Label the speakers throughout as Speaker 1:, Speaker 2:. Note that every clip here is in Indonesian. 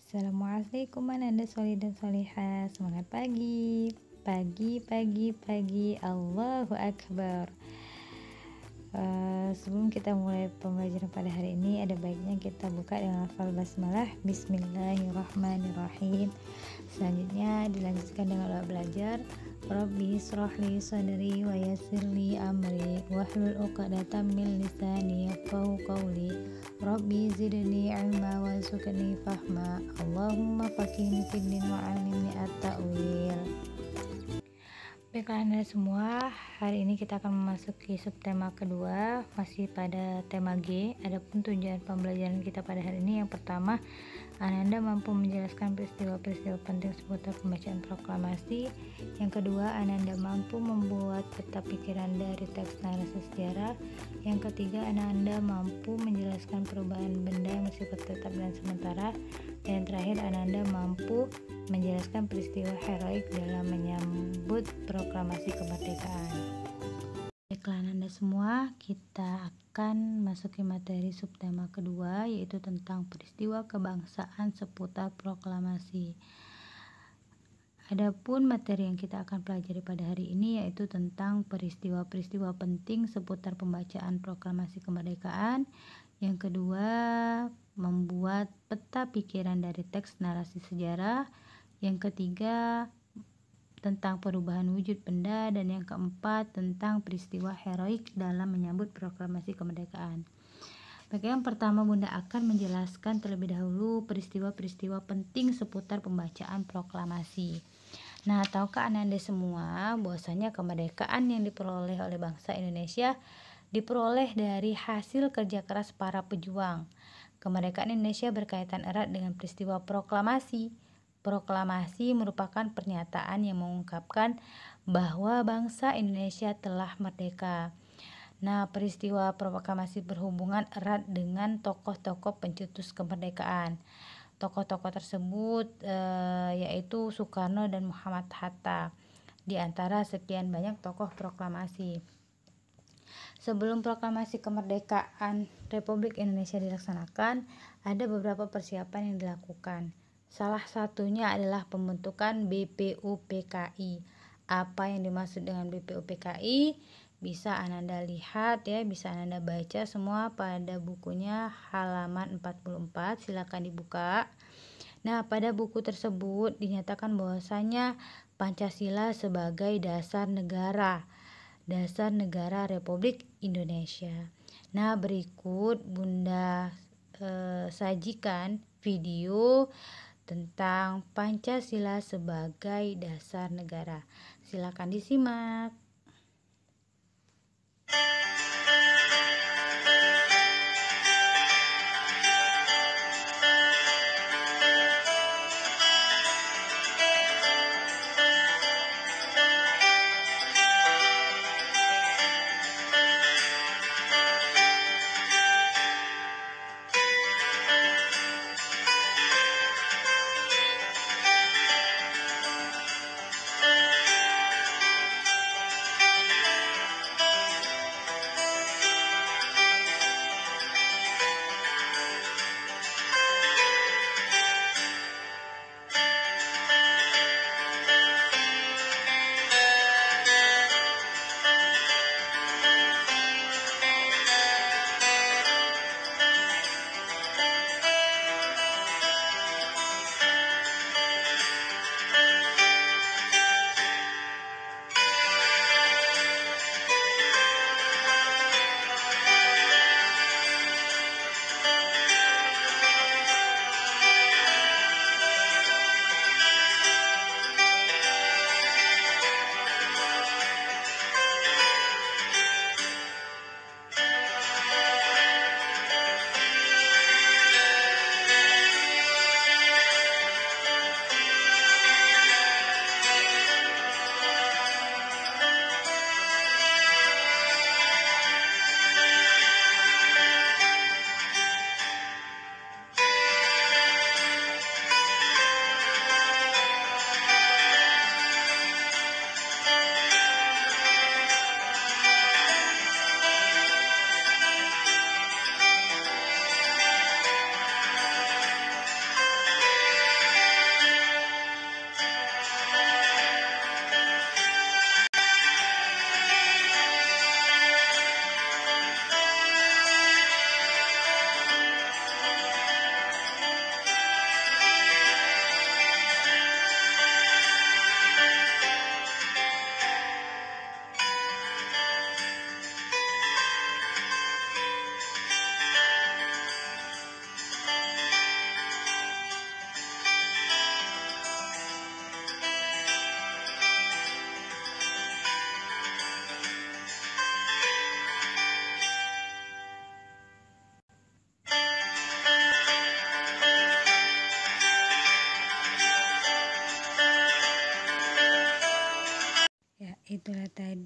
Speaker 1: Assalamualaikum Ananda Solih dan Solihah. Semangat pagi. Pagi, Allahu Akbar. Sebelum kita mulai pembelajaran pada hari ini, ada baiknya kita buka dengan lafal basmalah. Bismillahirrahmanirrahim. Selanjutnya dilanjutkan dengan doa belajar. Rabbi shrahli sadri wa yassirli amri wahlul 'uqdatam min lisani yafqahu qawli. Rabbi zidni ilma warzuqni fahma. Allahumma faqihni fid din wa 'allimni at-ta'wil. Baiklah Anda semua, hari ini kita akan memasuki subtema kedua, masih pada tema G. Adapun tujuan pembelajaran kita pada hari ini, yang pertama, Ananda mampu menjelaskan peristiwa-peristiwa penting seputar pembacaan proklamasi. Yang kedua, Ananda mampu membuat peta pikiran dari teks narasi sejarah. Yang ketiga, Ananda mampu menjelaskan perubahan benda yang bersifat tetap dan sementara. Dan terakhir, Ananda mampu menjelaskan peristiwa heroik dalam menyambut proklamasi kemerdekaan. Baiklah Anda semua, kita akan masuki materi subtema kedua, yaitu tentang peristiwa kebangsaan seputar proklamasi. Adapun materi yang kita akan pelajari pada hari ini yaitu tentang peristiwa-peristiwa penting seputar pembacaan proklamasi kemerdekaan. Yang kedua, membuat peta pikiran dari teks narasi sejarah. Yang ketiga, tentang perubahan wujud benda. Dan yang keempat, tentang peristiwa heroik dalam menyambut proklamasi kemerdekaan. Baik, yang pertama Bunda akan menjelaskan terlebih dahulu peristiwa-peristiwa penting seputar pembacaan proklamasi. Nah, tahukah Ananda semua bahwasanya kemerdekaan yang diperoleh oleh bangsa Indonesia diperoleh dari hasil kerja keras para pejuang. Kemerdekaan Indonesia berkaitan erat dengan peristiwa proklamasi. Proklamasi merupakan pernyataan yang mengungkapkan bahwa bangsa Indonesia telah merdeka. Nah, peristiwa proklamasi berhubungan erat dengan tokoh-tokoh pencetus kemerdekaan. Tokoh-tokoh tersebut yaitu Soekarno dan Muhammad Hatta, di antara sekian banyak tokoh proklamasi. Sebelum proklamasi kemerdekaan Republik Indonesia dilaksanakan, ada beberapa persiapan yang dilakukan. Salah satunya adalah pembentukan BPUPKI. Apa yang dimaksud dengan BPUPKI? Bisa Ananda lihat ya, bisa Ananda baca semua pada bukunya halaman 44, silakan dibuka. Nah, pada buku tersebut dinyatakan bahwasanya Pancasila sebagai dasar negara Republik Indonesia. Nah, berikut Bunda sajikan video tentang Pancasila sebagai dasar negara. Silakan disimak.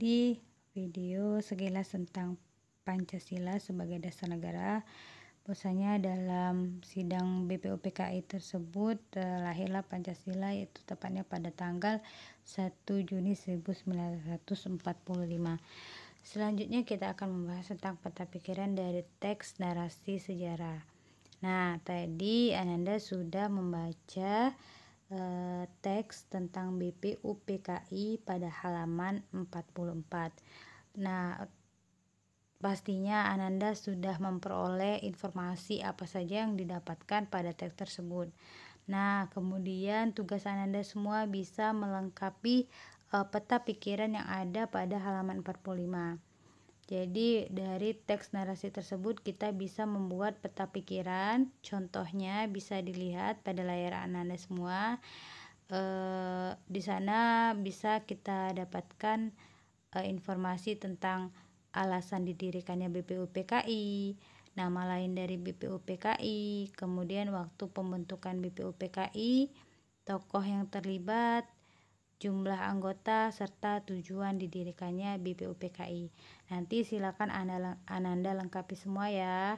Speaker 1: tadi video sekilas tentang Pancasila sebagai dasar negara. Bahwasanya dalam sidang BPUPKI tersebut lahirlah Pancasila, yaitu tepatnya pada tanggal 1 Juni 1945. Selanjutnya kita akan membahas tentang peta pikiran dari teks narasi sejarah. Nah, tadi Ananda sudah membaca teks tentang BPUPKI pada halaman 44. Nah, pastinya Ananda sudah memperoleh informasi apa saja yang didapatkan pada teks tersebut. Nah, kemudian tugas Ananda semua bisa melengkapi peta pikiran yang ada pada halaman 45. Jadi dari teks narasi tersebut kita bisa membuat peta pikiran. Contohnya bisa dilihat pada layar Ananda semua. Di sana bisa kita dapatkan informasi tentang alasan didirikannya BPUPKI, nama lain dari BPUPKI, kemudian waktu pembentukan BPUPKI, tokoh yang terlibat, jumlah anggota, serta tujuan didirikannya BPUPKI. Nanti silakan Ananda lengkapi semua ya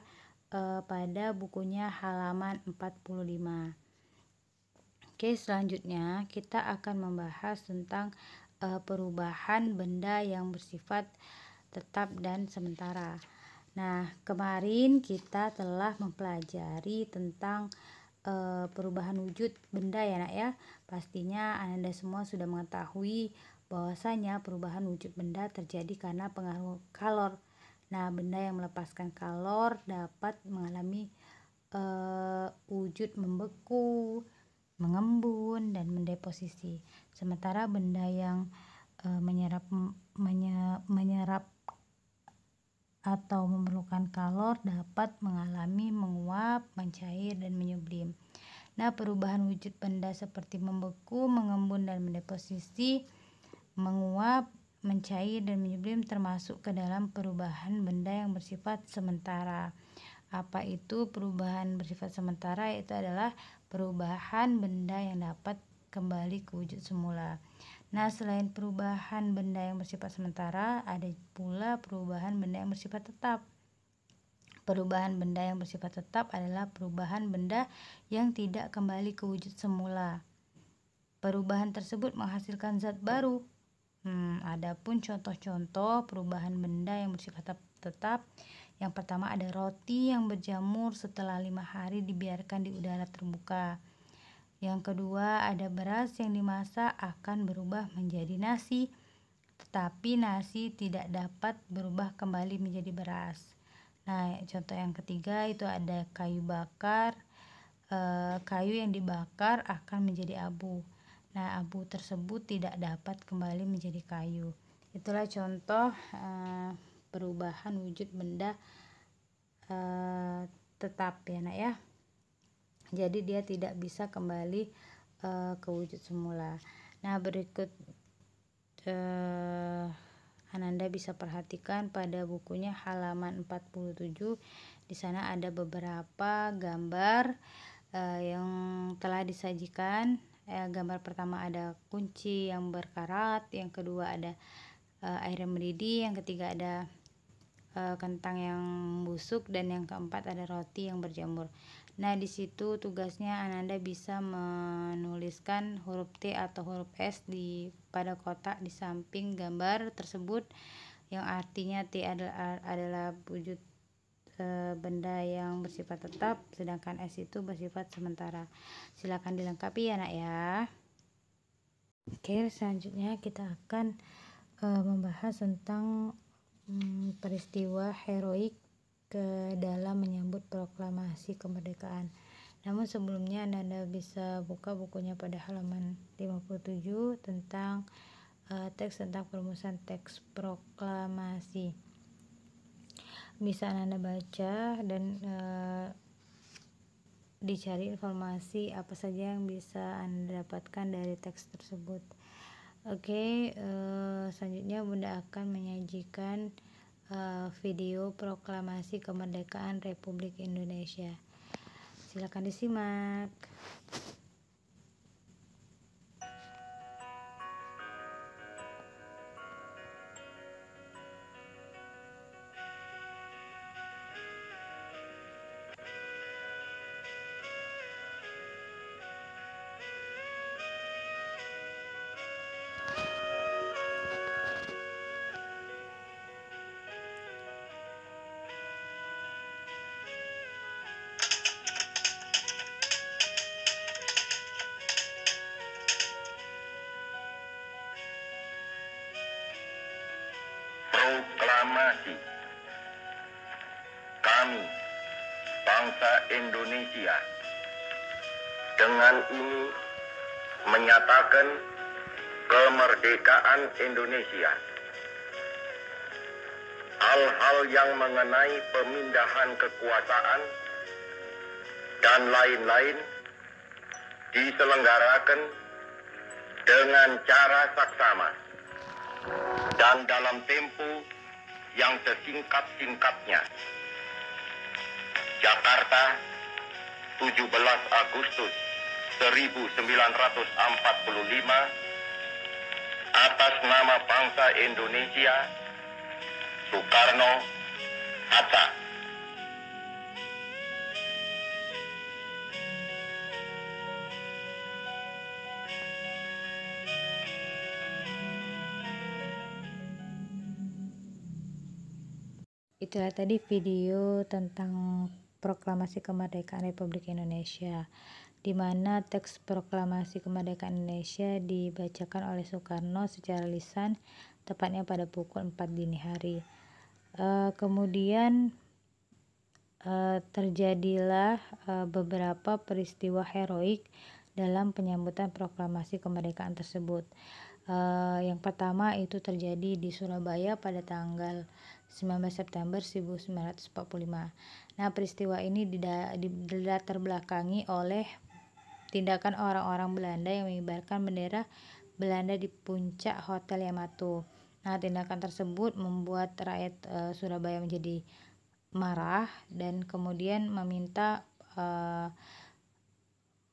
Speaker 1: pada bukunya halaman 45. Oke, selanjutnya kita akan membahas tentang perubahan benda yang bersifat tetap dan sementara. Nah, kemarin kita telah mempelajari tentang perubahan wujud benda ya nak ya. Pastinya Anda semua sudah mengetahui bahwasanya perubahan wujud benda terjadi karena pengaruh kalor. Nah, benda yang melepaskan kalor dapat mengalami wujud membeku, mengembun, dan mendeposisi. Sementara benda yang menyerap atau memerlukan kalor dapat mengalami menguap, mencair, dan menyublim. Nah, perubahan wujud benda seperti membeku, mengembun, dan mendeposisi, menguap, mencair, dan menyublim termasuk ke dalam perubahan benda yang bersifat sementara. Apa itu perubahan bersifat sementara? Itu adalah perubahan benda yang dapat kembali ke wujud semula. Nah, selain perubahan benda yang bersifat sementara, ada pula perubahan benda yang bersifat tetap. Perubahan benda yang bersifat tetap adalah perubahan benda yang tidak kembali ke wujud semula. Perubahan tersebut menghasilkan zat baru. Adapun contoh-contoh perubahan benda yang bersifat tetap, yang pertama ada roti yang berjamur setelah 5 hari dibiarkan di udara terbuka. Yang kedua, ada beras yang dimasak akan berubah menjadi nasi, tetapi nasi tidak dapat berubah kembali menjadi beras. Nah, contoh yang ketiga itu ada kayu bakar. Kayu yang dibakar akan menjadi abu. Nah, abu tersebut tidak dapat kembali menjadi kayu. Itulah contoh perubahan wujud benda tetap ya nak ya. Jadi dia tidak bisa kembali ke wujud semula. Nah, berikut Ananda bisa perhatikan pada bukunya halaman 47. Di sana ada beberapa gambar yang telah disajikan. Gambar pertama ada kunci yang berkarat, yang kedua ada air yang mendidih, yang ketiga ada kentang yang busuk, dan yang keempat ada roti yang berjamur. Nah, di situ tugasnya Ananda bisa menuliskan huruf T atau huruf S pada kotak di samping gambar tersebut, yang artinya T adalah wujud benda yang bersifat tetap, sedangkan S itu bersifat sementara. Silakan dilengkapi ya nak ya. Oke, selanjutnya kita akan membahas tentang peristiwa heroik ke dalam menyambut proklamasi kemerdekaan. Namun sebelumnya Anda bisa buka bukunya pada halaman 57 tentang teks tentang perumusan teks proklamasi. Bisa Anda baca dan dicari informasi apa saja yang bisa Anda dapatkan dari teks tersebut. Oke, selanjutnya Bunda akan menyajikan video proklamasi kemerdekaan Republik Indonesia. Silakan disimak.
Speaker 2: proklamasi. Kami, bangsa Indonesia, dengan ini menyatakan kemerdekaan Indonesia. Hal-hal yang mengenai pemindahan kekuasaan dan lain-lain diselenggarakan dengan cara saksama dan dalam tempo yang sesingkat-singkatnya. Jakarta, 17 Agustus 1945, atas nama bangsa Indonesia, Soekarno-Hatta.
Speaker 1: Itulah tadi video tentang proklamasi kemerdekaan Republik Indonesia, di mana teks proklamasi kemerdekaan Indonesia dibacakan oleh Soekarno secara lisan, tepatnya pada pukul 4 dini hari. Kemudian terjadilah beberapa peristiwa heroik dalam penyambutan proklamasi kemerdekaan tersebut. Yang pertama itu terjadi di Surabaya pada tanggal 19 September 1945. Nah, peristiwa ini dilatar belakangi oleh tindakan orang-orang Belanda yang mengibarkan bendera Belanda di puncak Hotel Yamato. Nah, tindakan tersebut membuat rakyat Surabaya menjadi marah dan kemudian meminta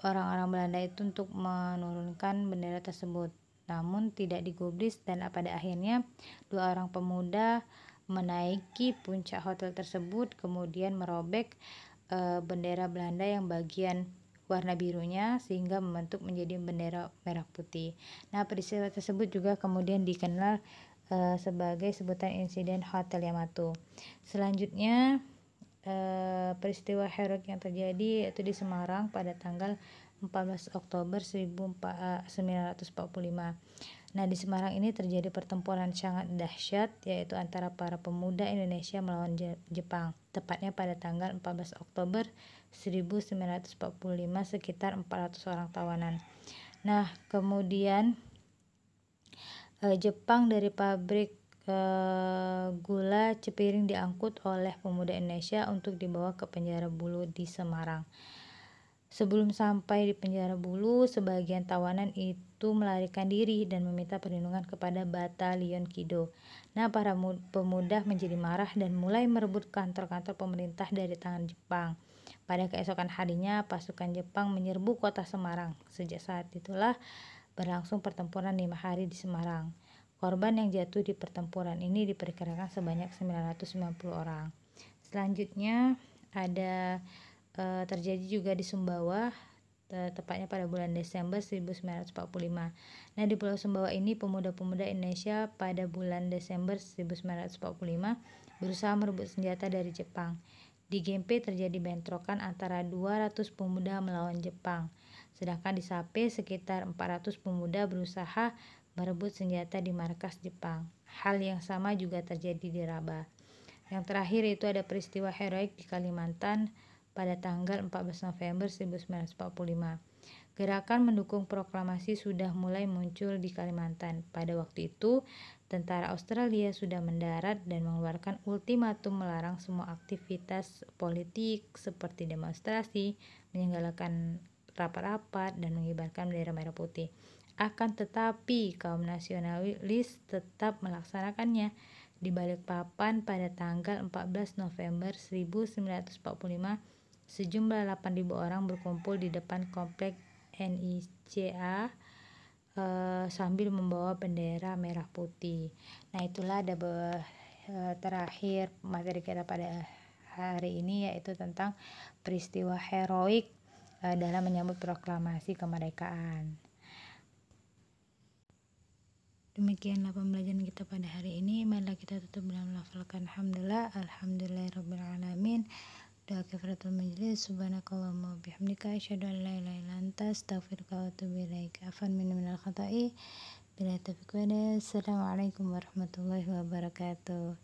Speaker 1: orang-orang Belanda itu untuk menurunkan bendera tersebut. Namun tidak digubris dan pada akhirnya dua orang pemuda menaiki puncak hotel tersebut, kemudian merobek bendera Belanda yang bagian warna birunya sehingga membentuk menjadi bendera merah putih. Nah, peristiwa tersebut juga kemudian dikenal sebagai sebutan insiden Hotel Yamato. Selanjutnya peristiwa heroik yang terjadi yaitu di Semarang pada tanggal 14 Oktober 1945. Nah, di Semarang ini terjadi pertempuran sangat dahsyat yaitu antara para pemuda Indonesia melawan Jepang, tepatnya pada tanggal 14 Oktober 1945 sekitar 400 orang tawanan. Nah, kemudian Jepang dari pabrik gula Cepiring diangkut oleh pemuda Indonesia untuk dibawa ke penjara Bulu di Semarang. Sebelum sampai di penjara Bulu, sebagian tawanan itu melarikan diri dan meminta perlindungan kepada Batalion Kido. Nah, para pemuda menjadi marah dan mulai merebut kantor-kantor pemerintah dari tangan Jepang. Pada keesokan harinya, pasukan Jepang menyerbu kota Semarang. Sejak saat itulah berlangsung pertempuran 5 hari di Semarang. Korban yang jatuh di pertempuran ini diperkirakan sebanyak 990 orang. Selanjutnya ada terjadi juga di Sumbawa, tepatnya pada bulan Desember 1945. Nah, di Pulau Sumbawa ini pemuda-pemuda Indonesia pada bulan Desember 1945 berusaha merebut senjata dari Jepang. Di Gempe terjadi bentrokan antara 200 pemuda melawan Jepang, sedangkan di Sape sekitar 400 pemuda berusaha merebut senjata di markas Jepang. Hal yang sama juga terjadi di Rabah. Yang terakhir itu ada peristiwa heroik di Kalimantan pada tanggal 14 November 1945. Gerakan mendukung proklamasi sudah mulai muncul di Kalimantan. Pada waktu itu, tentara Australia sudah mendarat dan mengeluarkan ultimatum melarang semua aktivitas politik seperti demonstrasi, menyelenggarakan rapat-rapat, dan mengibarkan bendera merah putih. Akan tetapi, kaum nasionalis tetap melaksanakannya. Di Balikpapan pada tanggal 14 November 1945, sejumlah 8.000 orang berkumpul di depan komplek NICA sambil membawa bendera merah putih. Nah, itulah ada terakhir materi kita pada hari ini, yaitu tentang peristiwa heroik dalam menyambut proklamasi kemerdekaan. Demikianlah pembelajaran kita pada hari ini. Marilah kita tutup dengan melafalkan alhamdulillah, alhamdulillahirabbil alamin. Doa kifaratul majlis, subhanakallahumma bihamdika asyhadu an la ilaha illa anta astaghfiruka wa atubu ilaik. Afwan minal khata'i bila taufiq wa hidayah. Assalamualaikum warahmatullahi wabarakatuh.